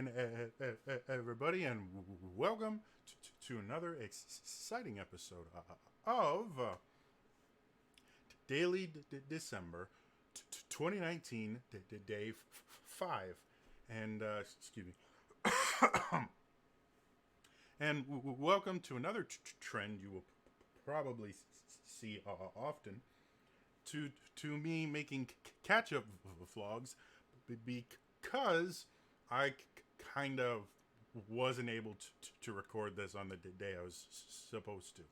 again, everybody, and welcome to another exciting episode of Daily December 2019, day 5. And, excuse me. And welcome to another trend you will probably see often. To me making catch-up vlogs because I kind of wasn't able to record this on the day I was supposed to.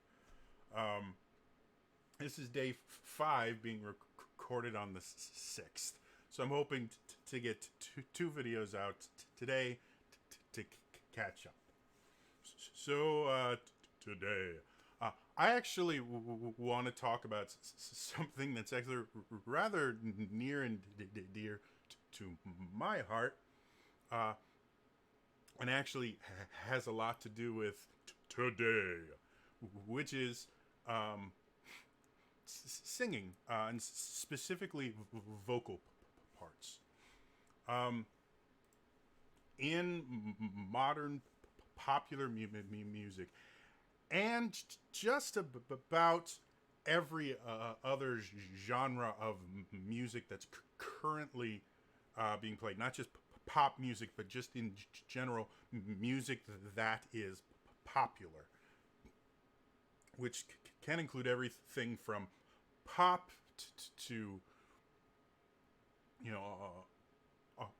This is day 5 being recorded on the 6th. So I'm hoping to get two videos out today to catch up. So today, I actually want to talk about something that's actually rather near and dear to my heart, and actually has a lot to do with today, which is singing, and specifically vocal parts. In modern popular music, and just about every other genre of music that's currently being played. Not just pop music, but just in general music that is popular, which can include everything from pop to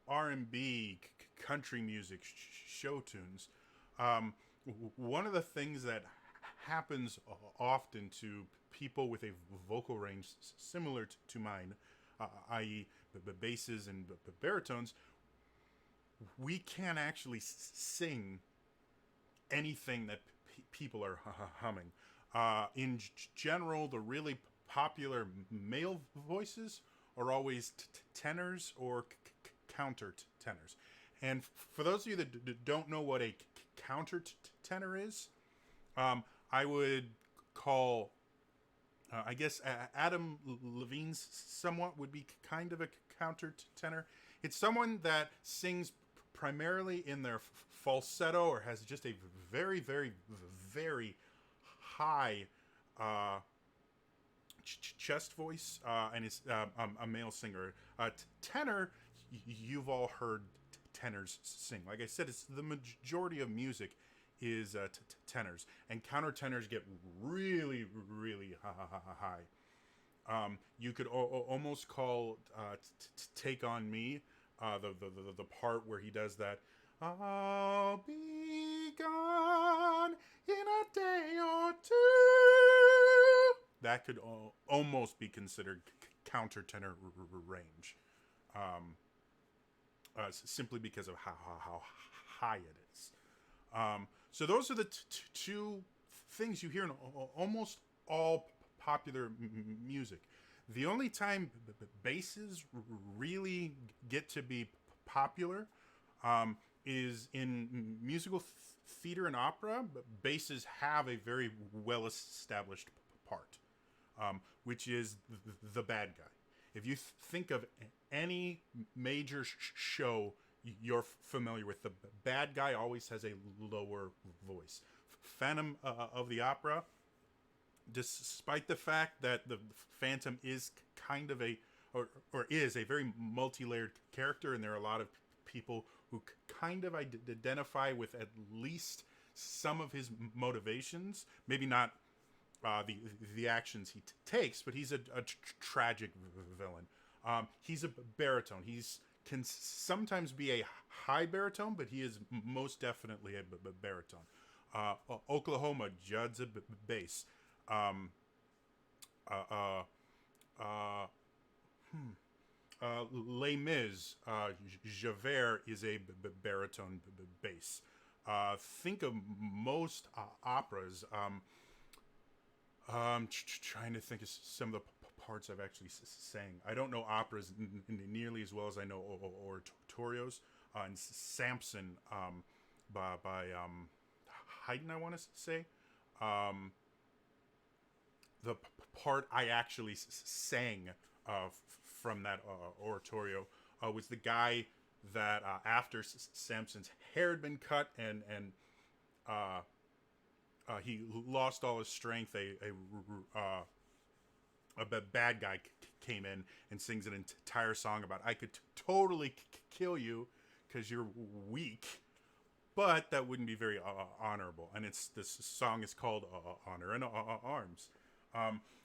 R&B, country music, show tunes. One of the things that happens often to people with a vocal range similar to mine, i.e., basses and baritones, we can't actually sing anything that people are humming. In general, the really popular male voices are always tenors or counter tenors. And for those of you that don't know what a counter tenor is, I would call, I guess, Adam Levine's somewhat would be kind of a counter tenor. It's someone that sings primarily in their falsetto or has just a very, very, very high chest voice, and is a male singer. Tenor, you've all heard tenors sing. Like I said, it's the majority of music is tenors, and countertenors get really, really high. You could almost call "Take on Me" the part where he does that. I'll be gone in a day or two. That could almost be considered countertenor range, simply because of how high it is. So those are the two things you hear in almost all popular music. The only time basses really get to be popular is in musical theater and opera. But basses have a very well-established part, which is the bad guy. If you think of any major show you're familiar with, the bad guy always has a lower voice. Phantom of the Opera, despite the fact that the Phantom is kind of or is a very multi-layered character, and there are a lot of people who kind of identify with at least some of his motivations. Maybe not the actions he takes, but he's a tragic villain. He's a baritone. He's can sometimes be a high baritone, but he is most definitely a baritone. Oklahoma, Judd's a bass. Les Mis, Javert is a baritone bass. Think of most operas. I'm trying to think of some of the parts I've actually sang. I don't know operas nearly as well as I know oratorios. And Samson, by Haydn, I want to say. The part I actually sang from that oratorio was the guy that after Samson's hair had been cut uh, he lost all his strength, a bad guy came in and sings an entire song about I could totally kill you because you're weak, but that wouldn't be very honorable. And it's this song is called Honor and Arms.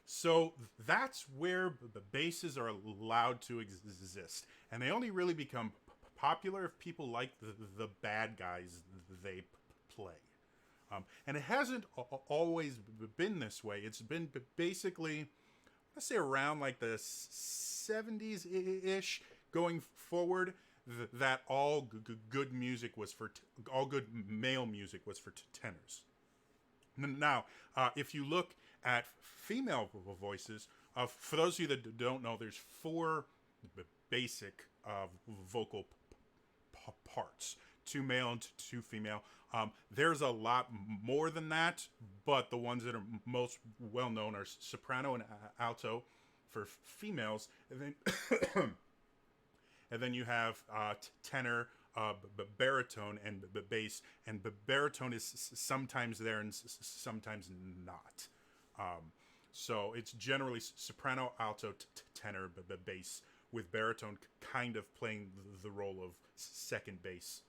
So that's where the bases are allowed to exist, and they only really become popular if people like the bad guys they play. And it hasn't always been this way. It's been basically, let's say, around like the 70s ish going forward, that all good music was for all good male music was for tenors. Now, if you look at female voices, for those of you that don't know, there's four basic vocal parts: two male and two female. There's a lot more than that, but the ones that are most well known are soprano and alto for females, and then and then you have tenor, baritone, and bass. And baritone is sometimes there and sometimes not. So it's generally soprano, alto, tenor, bass, with baritone kind of playing the role of second bass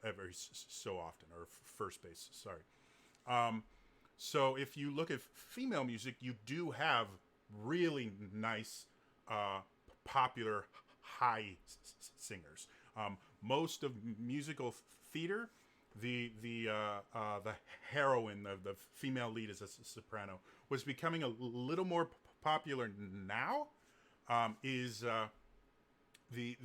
every so often, or first bass, sorry. So if you look at female music, you do have really nice, popular high singers. Most of musical theater, the heroine, the female lead as a soprano, was becoming a little more popular now. Is the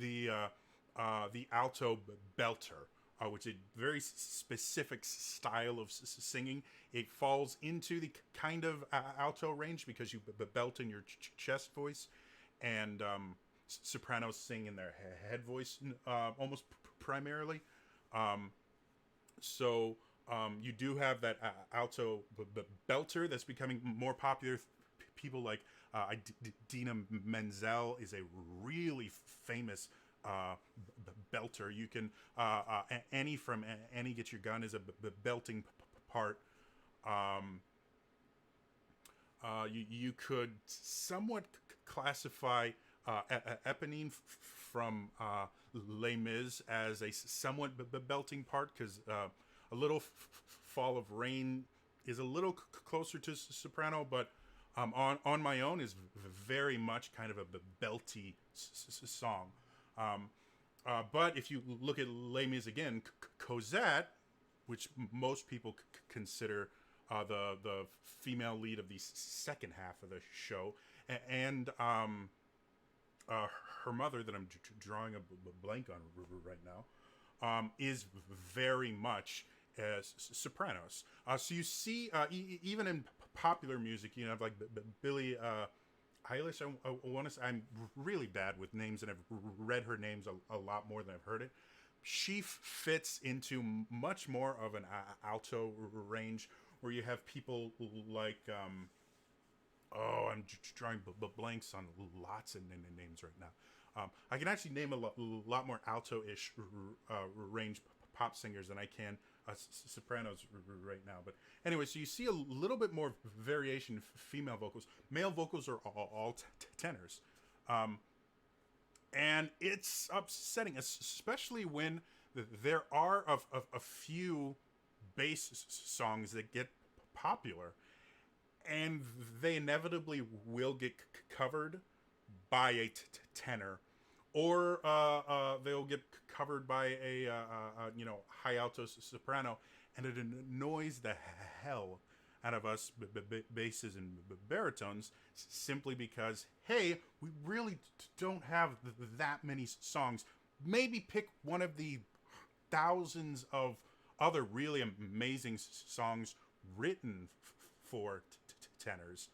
alto belter, which is a very specific style of singing. It falls into the kind of alto range because you belt in your chest voice, and sopranos sing in their head voice almost primarily. So you do have that alto belter that's becoming more popular. People like Idina Menzel is a really famous belter. You can Annie from Annie Get Your Gun is a belting part. You could somewhat classify Eponine from Les Mis as a somewhat belting part, because a little Fall of Rain is a little closer to soprano, but on My Own is very much kind of a belty song. But if you look at Les Mis again, Cosette, which most people consider the female lead of the second half of the show, and her mother, that I'm drawing a blank on right now, is very much sopranos. So you see, even in popular music, you have like Billie Eilish. I want to say, I'm really bad with names, and I've read her names a lot more than I've heard it. She fits into much more of an alto range, where you have people like I'm drawing blanks on lots of names right now. I can actually name a lot more alto-ish range pop singers than I can sopranos right now. But anyway, so you see a little bit more variation in female vocals. Male vocals are all tenors. And it's upsetting, especially when there are a few bass songs that get popular, and they inevitably will get covered by a tenor, or they'll get covered by a high alto soprano, and it annoys the hell out of us basses and baritones, simply because, hey, we really don't have that many songs. Maybe pick one of the thousands of other really amazing songs written for tenors,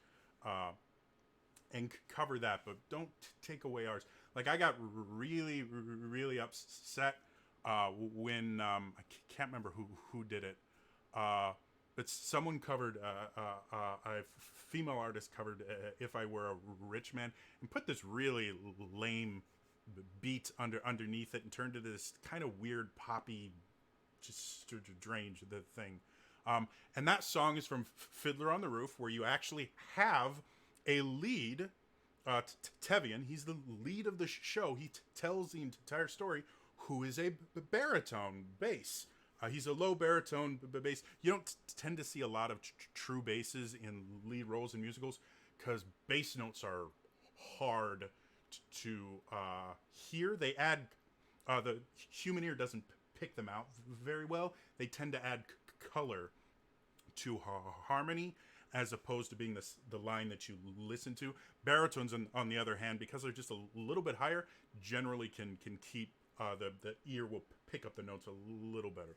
and cover that, but don't take away ours. Like, I got really, really upset when I can't remember who did it, but someone covered a female artist covered "If I Were a Rich Man," and put this really lame beat underneath it and turned it into this kind of weird poppy, just strange the thing. And that song is from Fiddler on the Roof, where you actually have a lead, Tevian. He's the lead of the show. He tells the entire story, who is a baritone bass. He's a low baritone bass. You don't tend to see a lot of true basses in lead roles in musicals because bass notes are hard to hear. They add, the human ear doesn't pick them out very well. They tend to add color to harmony as opposed to being the line that you listen to. Baritones, on the other hand, because they're just a little bit higher, generally can keep the ear will pick up the notes a little better.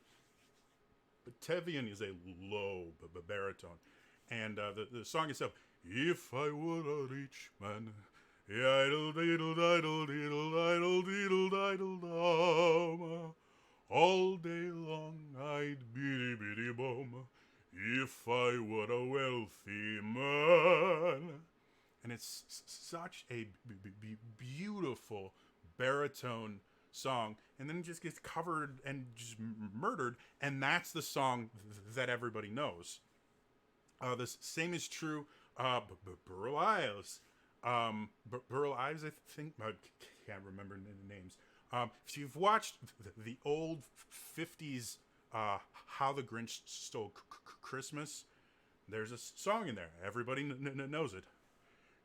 But Tevian is a low baritone, and the song itself, if I were a rich man, idle diddle diddle diddle diddle diddle diddle dum, all day long I'd biddy biddy bum, if I were a wealthy man. And it's such a beautiful baritone song, and then it just gets covered and just murdered, and that's the song that everybody knows. The same is true. Burl Ives. Burl Ives, I think. I can't remember names. If you've watched the old 50s How the Grinch Stole Christmas, there's a song in there. Everybody knows it.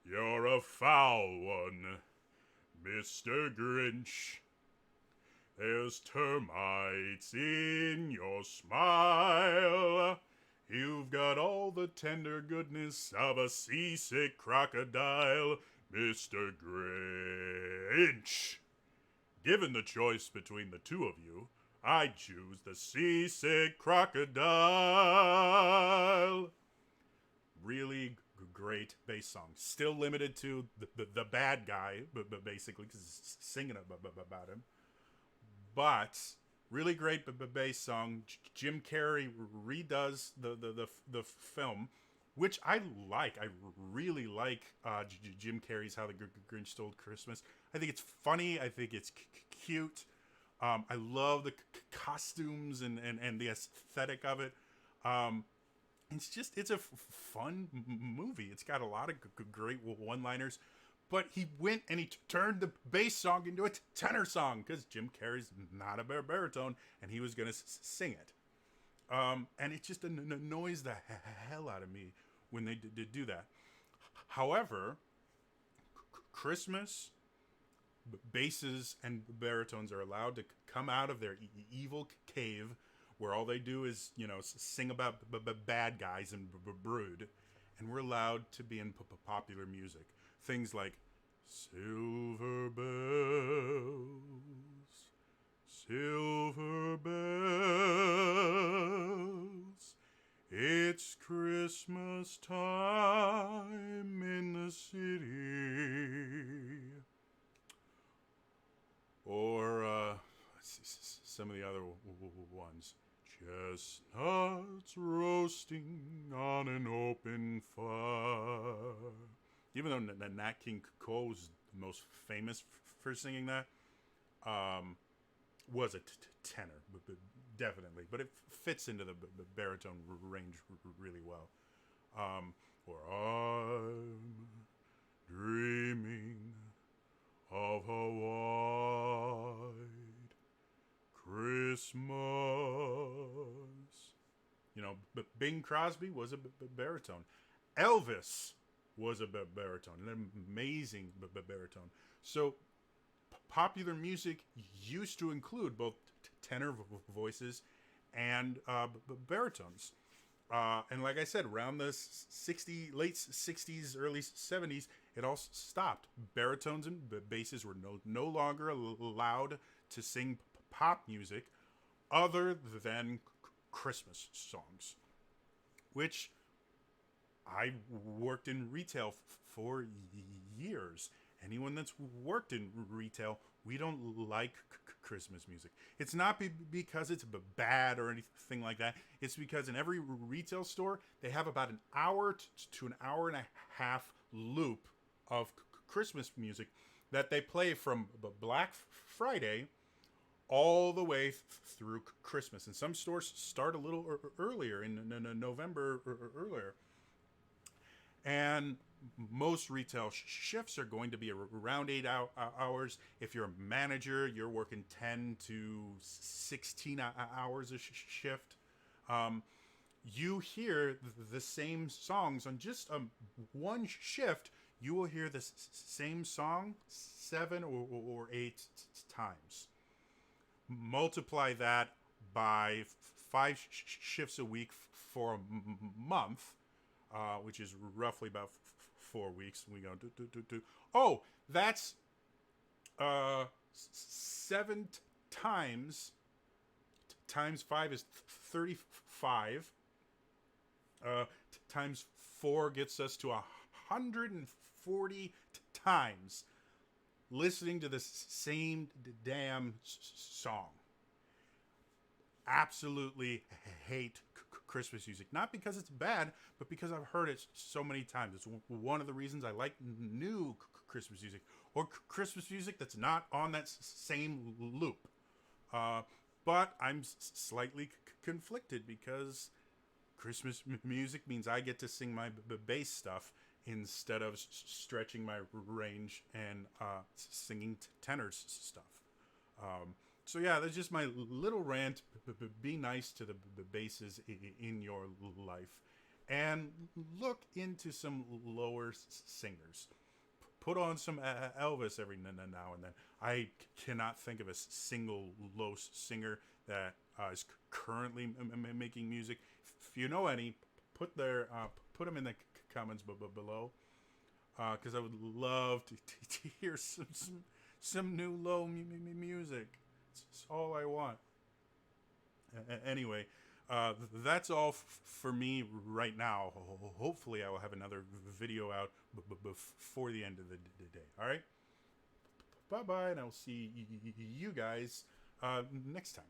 You're a foul one, Mr. Grinch. There's termites in your smile. You've got all the tender goodness of a seasick crocodile, Mr. Grinch. Given the choice between the two of you, I'd choose the seasick crocodile. Really great bass song. Still limited to the bad guy, basically, because it's singing about him. But really great bass song. Jim Carrey redoes the film, which I like. I really like Jim Carrey's How the Grinch Stole Christmas. I think it's funny. I think it's cute. I love the costumes and the aesthetic of it. It's a fun movie. It's got a lot of great one-liners. But he went and he turned the bass song into a tenor song because Jim Carrey's not a baritone and he was going to sing it. And it just annoys the hell out of me when they did do that. However, Christmas, basses and baritones are allowed to come out of their evil cave where all they do is, sing about bad guys and brood. And we're allowed to be in popular music. Things like silver bells, silver bells, it's Christmas time in the city. Or some of the other ones. Chestnuts roasting on an open fire. Even though Nat King Cole was the most famous for singing that, was a tenor, definitely. But it fits into the baritone range really well. Or I'm dreaming of a white Christmas. Bing Crosby was a baritone. Elvis was a baritone, an amazing baritone. So popular music used to include both tenor voices and baritones. And like I said, around the late 60s, early 70s, it all stopped. Baritones and basses were no longer allowed to sing pop music other than Christmas songs, which I worked in retail for years. Anyone that's worked in retail, we don't like Christmas music. It's not because it's bad or anything like that. It's because in every retail store, they have about an hour to an hour and a half loop of Christmas music that they play from Black Friday all the way through Christmas. And some stores start a little earlier in November or earlier. And most retail shifts are going to be around 8 hours. If you're a manager, you're working 10 to 16 hours a shift. You hear the same songs on just one shift. You will hear the same song 7 or 8 times. Multiply that by 5 shifts a week for a month, which is roughly about 4 weeks. We go do. Oh, that's 7 times 5 is 35. Times 4 gets us to 140 times listening to the same damn song. Absolutely hate Christmas music. Not because it's bad, but because I've heard it so many times. It's one of the reasons I like new Christmas music, or Christmas music that's not on that same loop. But I'm slightly conflicted because Christmas music means I get to sing my bass stuff instead of stretching my range and singing tenor stuff. So yeah, that's just my little rant. Be nice to the basses in your life, and look into some lower singers. Put on some Elvis every now and then. I cannot think of a single low singer that is currently making music. If you know any, put them in the comments below, because I would love to hear some new low music. It's all I want. Anyway, that's all for me right now. Hopefully I will have another video out before the end of the day. All right? Bye-bye, and I'll see you guys next time.